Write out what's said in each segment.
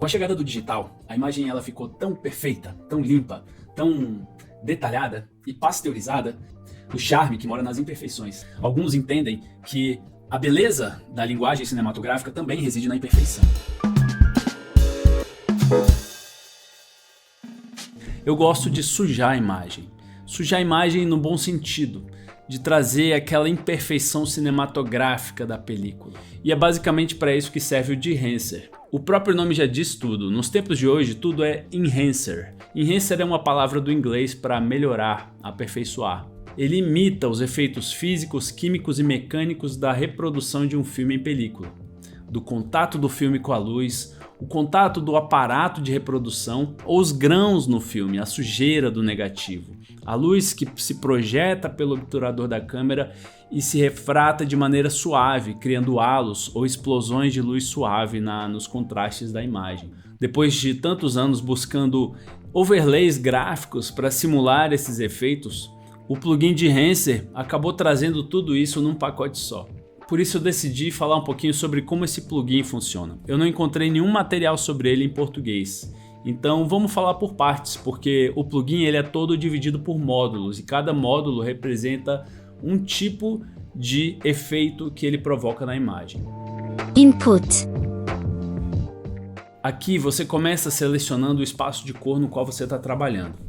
Com a chegada do digital, a imagem ela ficou tão perfeita, tão limpa, tão detalhada e pasteurizada, o charme que mora nas imperfeições. Alguns entendem que a beleza da linguagem cinematográfica também reside na imperfeição. Eu gosto de sujar a imagem. Sujar a imagem no bom sentido, de trazer aquela imperfeição cinematográfica da película. E é basicamente para isso que serve o Dehancer. O próprio nome já diz tudo, nos tempos de hoje tudo é enhancer. Enhancer é uma palavra do inglês para melhorar, aperfeiçoar. Ele imita os efeitos físicos, químicos e mecânicos da reprodução de um filme em película. Do contato do filme com a luz, o contato do aparato de reprodução ou os grãos no filme, a sujeira do negativo. A luz que se projeta pelo obturador da câmera e se refrata de maneira suave, criando halos ou explosões de luz suave nos contrastes da imagem. Depois de tantos anos buscando overlays gráficos para simular esses efeitos, o plugin Dehancer acabou trazendo tudo isso num pacote só. Por isso eu decidi falar um pouquinho sobre como esse plugin funciona. Eu não encontrei nenhum material sobre ele em português. Então vamos falar por partes, porque o plugin ele é todo dividido por módulos e cada módulo representa um tipo de efeito que ele provoca na imagem. Input. Aqui você começa selecionando o espaço de cor no qual você está trabalhando.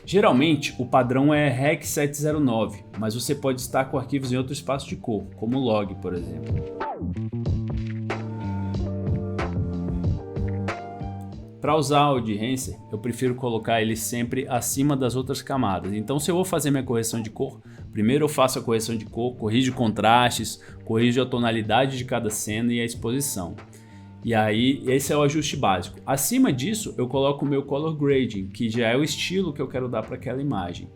Geralmente o padrão é Rec 709, mas você pode estar com arquivos em outro espaço de cor, como log, por exemplo. Para usar o Dehancer, eu prefiro colocar ele sempre acima das outras camadas. Então se eu vou fazer minha correção de cor, primeiro eu faço a correção de cor, corrijo contrastes, corrijo a tonalidade de cada cena e a exposição. E aí esse é o ajuste básico. Acima disso eu coloco o meu color grading, que já é o estilo que eu quero dar para aquela imagem.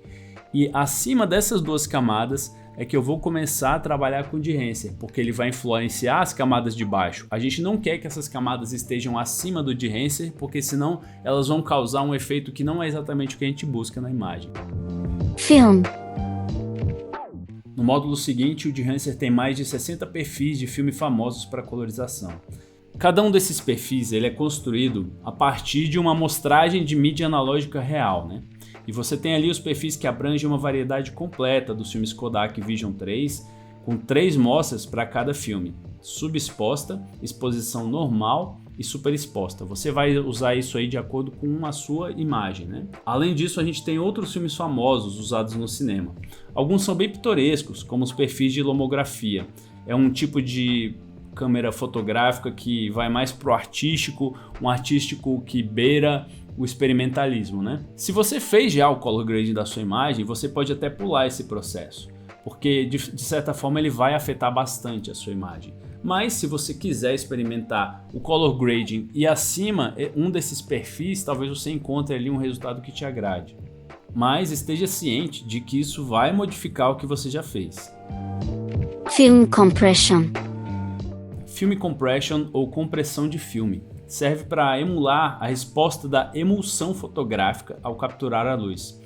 E acima dessas duas camadas é que eu vou começar a trabalhar com o Dehancer, porque ele vai influenciar as camadas de baixo. A gente não quer que essas camadas estejam acima do Dehancer, porque senão elas vão causar um efeito que não é exatamente o que a gente busca na imagem. Film. No módulo seguinte, o Dehancer tem mais de 60 perfis de filme famosos para colorização. Cada um desses perfis ele é construído a partir de uma amostragem de mídia analógica real, né? E você tem ali os perfis que abrangem uma variedade completa dos filmes Kodak Vision 3, com 3 mostras para cada filme: subexposta, exposição normal e superexposta. Você vai usar isso aí de acordo com a sua imagem, né? Além disso, a gente tem outros filmes famosos usados no cinema. Alguns são bem pitorescos, como os perfis de lomografia. É um tipo de câmera fotográfica que vai mais pro artístico, um artístico que beira o experimentalismo, né? Se você fez já o color grading da sua imagem, você pode até pular esse processo, porque de certa forma ele vai afetar bastante a sua imagem. Mas se você quiser experimentar o color grading e acima um desses perfis, talvez você encontre ali um resultado que te agrade. Mas esteja ciente de que isso vai modificar o que você já fez. Film compression. Film compression ou compressão de filme serve para emular a resposta da emulsão fotográfica ao capturar a luz.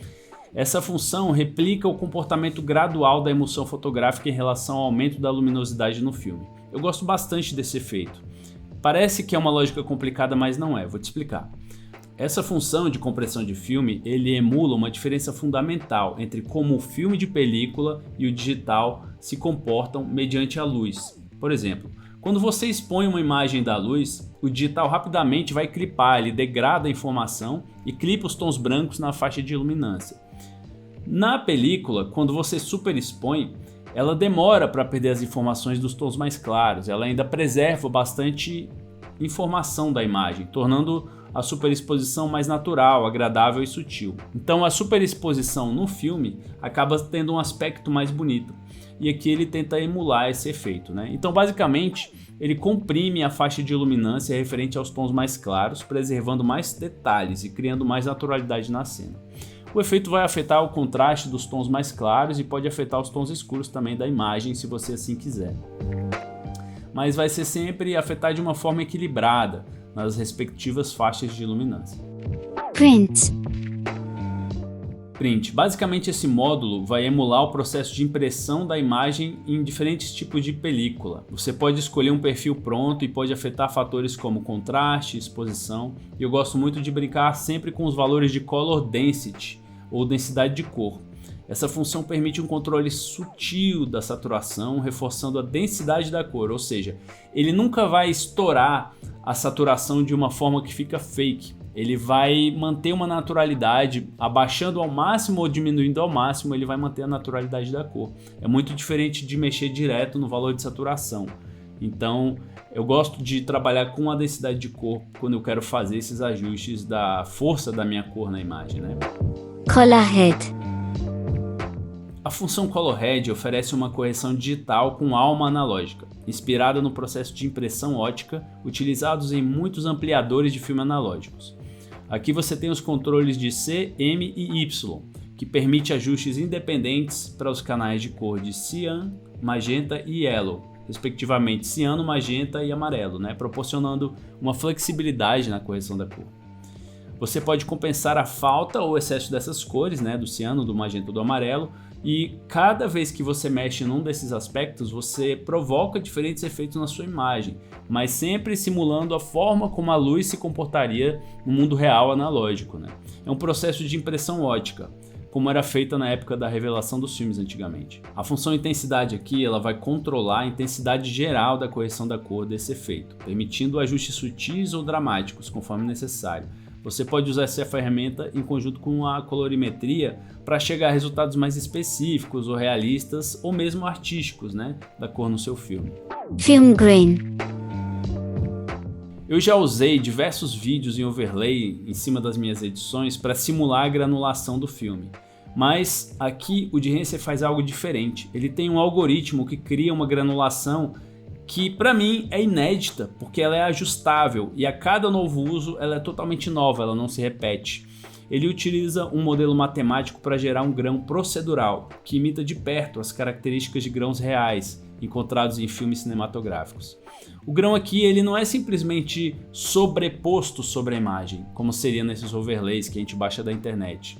Essa função replica o comportamento gradual da emulsão fotográfica em relação ao aumento da luminosidade no filme. Eu gosto bastante desse efeito. Parece que é uma lógica complicada, mas não é, vou te explicar. Essa função de compressão de filme, ele emula uma diferença fundamental entre como o filme de película e o digital se comportam mediante a luz. Por exemplo, quando você expõe uma imagem da luz, o digital rapidamente vai clipar, ele degrada a informação e clipa os tons brancos na faixa de iluminância. Na película, quando você superexpõe, ela demora para perder as informações dos tons mais claros, ela ainda preserva bastante informação da imagem, tornando a superexposição mais natural, agradável e sutil. Então a superexposição no filme acaba tendo um aspecto mais bonito. E aqui ele tenta emular esse efeito, né? Então basicamente ele comprime a faixa de iluminância referente aos tons mais claros, preservando mais detalhes e criando mais naturalidade na cena. O efeito vai afetar o contraste dos tons mais claros e pode afetar os tons escuros também da imagem, se você assim quiser. Mas vai ser sempre afetar de uma forma equilibrada nas respectivas faixas de iluminância. Print. Print. Basicamente, esse módulo vai emular o processo de impressão da imagem em diferentes tipos de película. Você pode escolher um perfil pronto e pode afetar fatores como contraste, exposição. E eu gosto muito de brincar sempre com os valores de color density, ou densidade de cor. Essa função permite um controle sutil da saturação, reforçando a densidade da cor, ou seja, ele nunca vai estourar a saturação de uma forma que fica fake. Ele vai manter uma naturalidade, abaixando ao máximo ou diminuindo ao máximo, ele vai manter a naturalidade da cor. É muito diferente de mexer direto no valor de saturação. Então, eu gosto de trabalhar com a densidade de cor quando eu quero fazer esses ajustes da força da minha cor na imagem, né? Color Head. A função Color Head oferece uma correção digital com alma analógica, inspirada no processo de impressão ótica utilizados em muitos ampliadores de filme analógicos. Aqui você tem os controles de C, M e Y, que permite ajustes independentes para os canais de cor de cian, magenta e yellow, respectivamente ciano, magenta e amarelo, proporcionando uma flexibilidade na correção da cor. Você pode compensar a falta ou excesso dessas cores, do ciano, do magenta ou do amarelo, e cada vez que você mexe num desses aspectos, você provoca diferentes efeitos na sua imagem, mas sempre simulando a forma como a luz se comportaria no mundo real analógico. É um processo de impressão ótica, como era feita na época da revelação dos filmes antigamente. A função intensidade aqui ela vai controlar a intensidade geral da correção da cor desse efeito, permitindo ajustes sutis ou dramáticos, conforme necessário. Você pode usar essa ferramenta em conjunto com a colorimetria para chegar a resultados mais específicos ou realistas ou mesmo artísticos, da cor no seu filme. Film Grain. Eu já usei diversos vídeos em overlay em cima das minhas edições para simular a granulação do filme. Mas aqui o Behance faz algo diferente. Ele tem um algoritmo que cria uma granulação que para mim é inédita, porque ela é ajustável e a cada novo uso ela é totalmente nova, ela não se repete. Ele utiliza um modelo matemático para gerar um grão procedural, que imita de perto as características de grãos reais encontrados em filmes cinematográficos. O grão aqui ele não é simplesmente sobreposto sobre a imagem, como seria nesses overlays que a gente baixa da internet.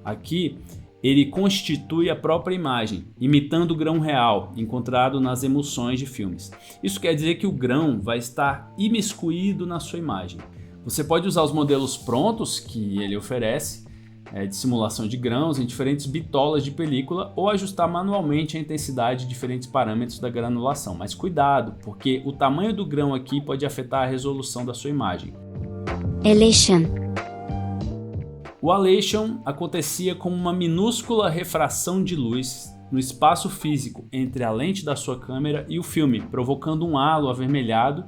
Aqui ele constitui a própria imagem, imitando o grão real encontrado nas emulsões de filmes. Isso quer dizer que o grão vai estar imiscuído na sua imagem. Você pode usar os modelos prontos que ele oferece, de simulação de grãos em diferentes bitolas de película, ou ajustar manualmente a intensidade de diferentes parâmetros da granulação. Mas cuidado, porque o tamanho do grão aqui pode afetar a resolução da sua imagem. Elation. O halation acontecia como uma minúscula refração de luz no espaço físico entre a lente da sua câmera e o filme, provocando um halo avermelhado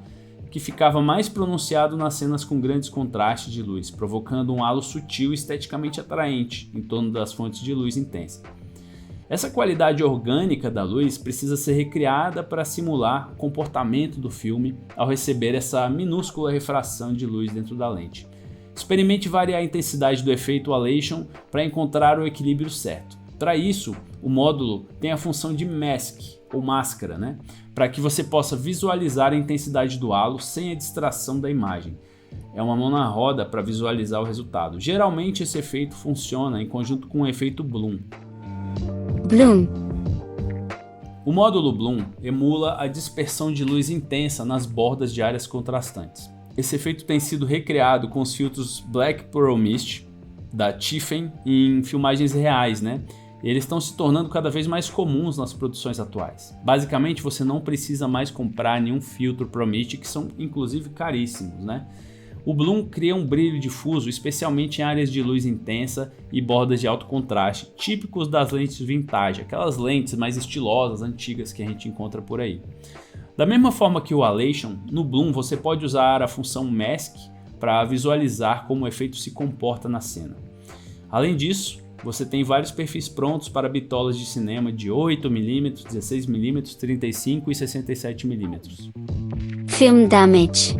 que ficava mais pronunciado nas cenas com grandes contrastes de luz, provocando um halo sutil e esteticamente atraente em torno das fontes de luz intensa. Essa qualidade orgânica da luz precisa ser recriada para simular o comportamento do filme ao receber essa minúscula refração de luz dentro da lente. Experimente variar a intensidade do efeito halation para encontrar o equilíbrio certo. Para isso, o módulo tem a função de mask, ou máscara, para que você possa visualizar a intensidade do halo sem a distração da imagem. É uma mão na roda para visualizar o resultado. Geralmente esse efeito funciona em conjunto com o efeito Bloom. Bloom. O módulo Bloom emula a dispersão de luz intensa nas bordas de áreas contrastantes. Esse efeito tem sido recriado com os filtros Black Pearl Mist da Tiffen em filmagens reais, Eles estão se tornando cada vez mais comuns nas produções atuais. Basicamente, você não precisa mais comprar nenhum filtro Pro Mist, que são inclusive caríssimos, O Bloom cria um brilho difuso, especialmente em áreas de luz intensa e bordas de alto contraste, típicos das lentes vintage, aquelas lentes mais estilosas, antigas que a gente encontra por aí. Da mesma forma que o halation, no Bloom você pode usar a função Mask para visualizar como o efeito se comporta na cena. Além disso, você tem vários perfis prontos para bitolas de cinema de 8mm, 16mm, 35 e 67mm. Film Damage.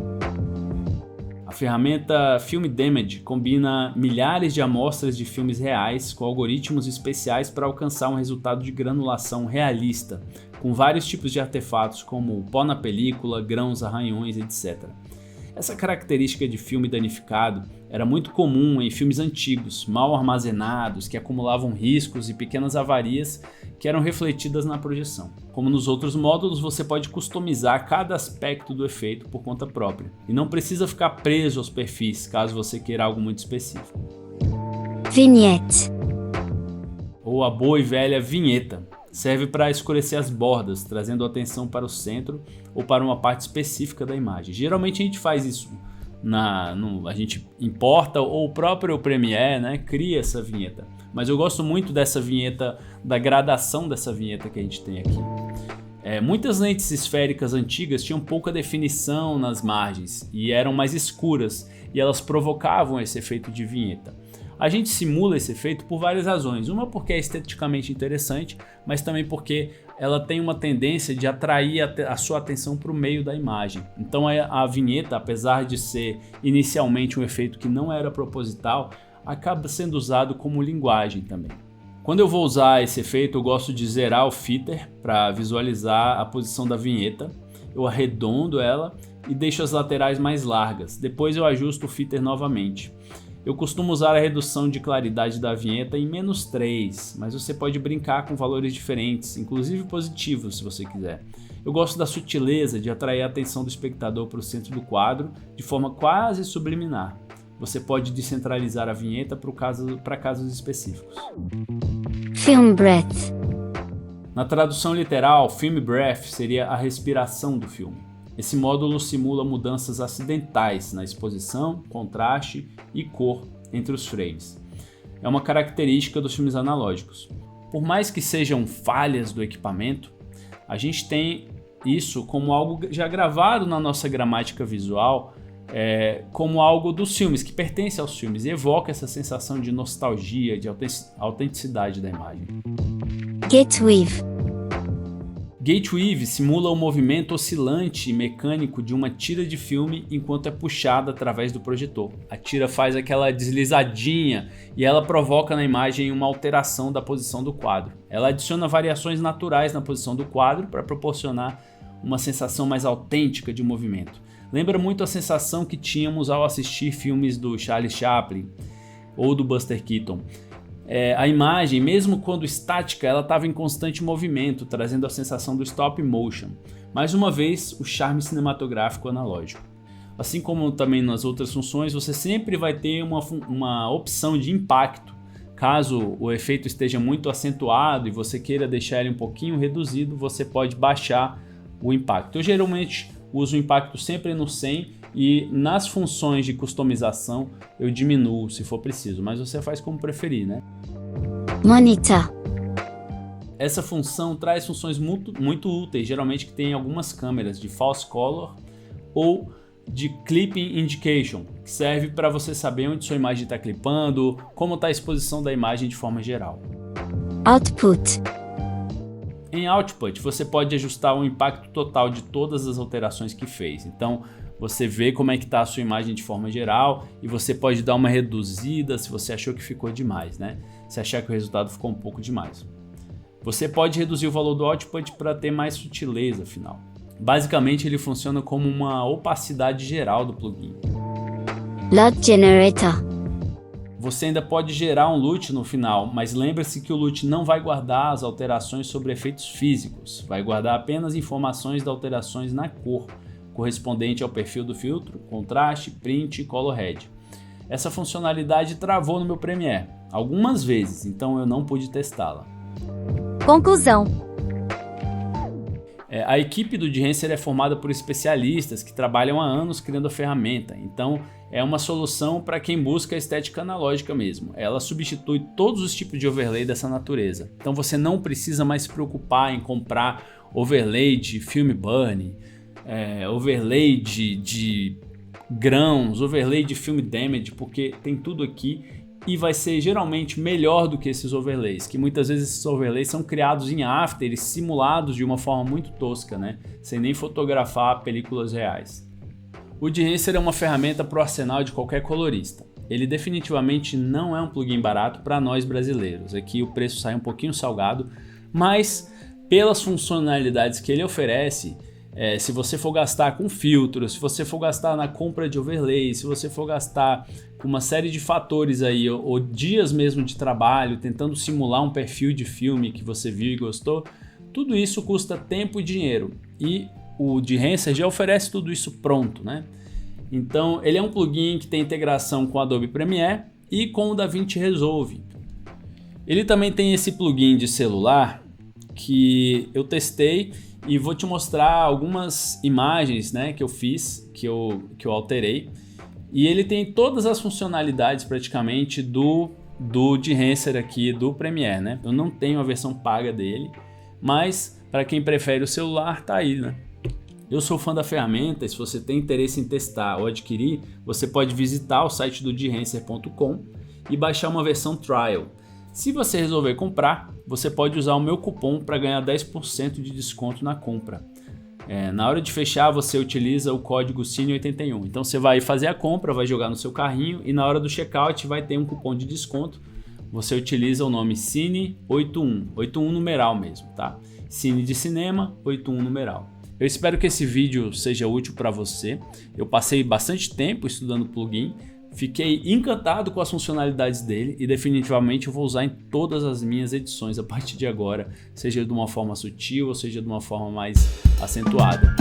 A ferramenta Film Damage combina milhares de amostras de filmes reais com algoritmos especiais para alcançar um resultado de granulação realista, com vários tipos de artefatos como pó na película, grãos, arranhões, etc. Essa característica de filme danificado era muito comum em filmes antigos, mal armazenados, que acumulavam riscos e pequenas avarias que eram refletidas na projeção. Como nos outros módulos, você pode customizar cada aspecto do efeito por conta própria, e não precisa ficar preso aos perfis caso você queira algo muito específico. Vignette. Ou a boa e velha vinheta. Serve para escurecer as bordas, trazendo a atenção para o centro ou para uma parte específica da imagem. Geralmente a gente faz isso, a gente importa ou o próprio Premiere, né, cria essa vinheta. Mas eu gosto muito dessa vinheta, da gradação dessa vinheta que a gente tem aqui. Muitas lentes esféricas antigas tinham pouca definição nas margens e eram mais escuras, e elas provocavam esse efeito de vinheta. A gente simula esse efeito por várias razões. Uma porque é esteticamente interessante, mas também porque ela tem uma tendência de atrair a sua atenção para o meio da imagem. Então a vinheta, apesar de ser inicialmente um efeito que não era proposital, acaba sendo usado como linguagem também. Quando eu vou usar esse efeito, eu gosto de zerar o feather para visualizar a posição da vinheta. Eu arredondo ela e deixo as laterais mais largas. Depois eu ajusto o feather novamente. Eu costumo usar a redução de claridade da vinheta em -3, mas você pode brincar com valores diferentes, inclusive positivos se você quiser. Eu gosto da sutileza de atrair a atenção do espectador para o centro do quadro de forma quase subliminar. Você pode descentralizar a vinheta para casos específicos. Film breath. Na tradução literal, film breath seria a respiração do filme. Esse módulo simula mudanças acidentais na exposição, contraste e cor entre os frames. É uma característica dos filmes analógicos. Por mais que sejam falhas do equipamento, a gente tem isso como algo já gravado na nossa gramática visual, como algo dos filmes, que pertence aos filmes e evoca essa sensação de nostalgia, de autenticidade da imagem. Gate weave. Gate weave simula o movimento oscilante e mecânico de uma tira de filme enquanto é puxada através do projetor. A tira faz aquela deslizadinha e ela provoca na imagem uma alteração da posição do quadro. Ela adiciona variações naturais na posição do quadro para proporcionar uma sensação mais autêntica de movimento. Lembra muito a sensação que tínhamos ao assistir filmes do Charlie Chaplin ou do Buster Keaton. A imagem, mesmo quando estática, ela estava em constante movimento, trazendo a sensação do stop motion. Mais uma vez, o charme cinematográfico analógico. Assim como também nas outras funções, você sempre vai ter uma opção de impacto. Caso o efeito esteja muito acentuado e você queira deixar ele um pouquinho reduzido, você pode baixar o impacto. Eu geralmente uso o impacto sempre no 100 e nas funções de customização eu diminuo se for preciso, mas você faz como preferir, né? Monitor. Essa função traz funções muito úteis, geralmente que tem algumas câmeras de false color ou de clipping indication, que serve para você saber onde sua imagem está clipando, como está a exposição da imagem de forma geral. Output. Em Output, você pode ajustar o impacto total de todas as alterações que fez. Então, você vê como é que está a sua imagem de forma geral e você pode dar uma reduzida se você achou que ficou demais, né? Se achar que o resultado ficou um pouco demais. Você pode reduzir o valor do Output para ter mais sutileza, afinal. Basicamente, ele funciona como uma opacidade geral do plugin. LUT Generator. Você ainda pode gerar um LUT no final, mas lembre-se que o LUT não vai guardar as alterações sobre efeitos físicos, vai guardar apenas informações de alterações na cor, correspondente ao perfil do filtro, contraste, print e color head. Essa funcionalidade travou no meu Premiere algumas vezes, então eu não pude testá-la. Conclusão. A equipe do Behance é formada por especialistas que trabalham há anos criando a ferramenta, então é uma solução para quem busca a estética analógica mesmo. Ela substitui todos os tipos de overlay dessa natureza, então você não precisa mais se preocupar em comprar overlay de film burn, overlay de grãos, overlay de film damage, porque tem tudo aqui e vai ser geralmente melhor do que esses overlays, que muitas vezes esses overlays são criados em After e simulados de uma forma muito tosca, né? Sem nem fotografar películas reais. O Dehancer é uma ferramenta para o arsenal de qualquer colorista. Ele definitivamente não é um plugin barato para nós brasileiros, aqui o preço sai um pouquinho salgado, mas pelas funcionalidades que ele oferece, Se você for gastar com filtros, se você for gastar na compra de overlay, se você for gastar com uma série de fatores aí, ou dias mesmo de trabalho, tentando simular um perfil de filme que você viu e gostou, tudo isso custa tempo e dinheiro. E o Enhancer já oferece tudo isso pronto, né? Então ele é um plugin que tem integração com o Adobe Premiere e com o DaVinci Resolve. Ele também tem esse plugin de celular que eu testei e vou te mostrar algumas imagens, né, que eu fiz, que eu alterei. E ele tem todas as funcionalidades praticamente do Enhancer aqui do Premiere, né? Eu não tenho a versão paga dele, mas para quem prefere o celular, tá aí, né? Eu sou fã da ferramenta e se você tem interesse em testar ou adquirir, você pode visitar o site do Enhancer.com e baixar uma versão trial. Se você resolver comprar, você pode usar o meu cupom para ganhar 10% de desconto na compra. Na hora de fechar, você utiliza o código CINE81. Então você vai fazer a compra, vai jogar no seu carrinho e na hora do checkout vai ter um cupom de desconto. Você utiliza o nome CINE81, 81 numeral mesmo, tá? Cine de cinema, 81 numeral. Eu espero que esse vídeo seja útil para você. Eu passei bastante tempo estudando o plugin. Fiquei encantado com as funcionalidades dele e definitivamente eu vou usar em todas as minhas edições a partir de agora, seja de uma forma sutil ou seja de uma forma mais acentuada.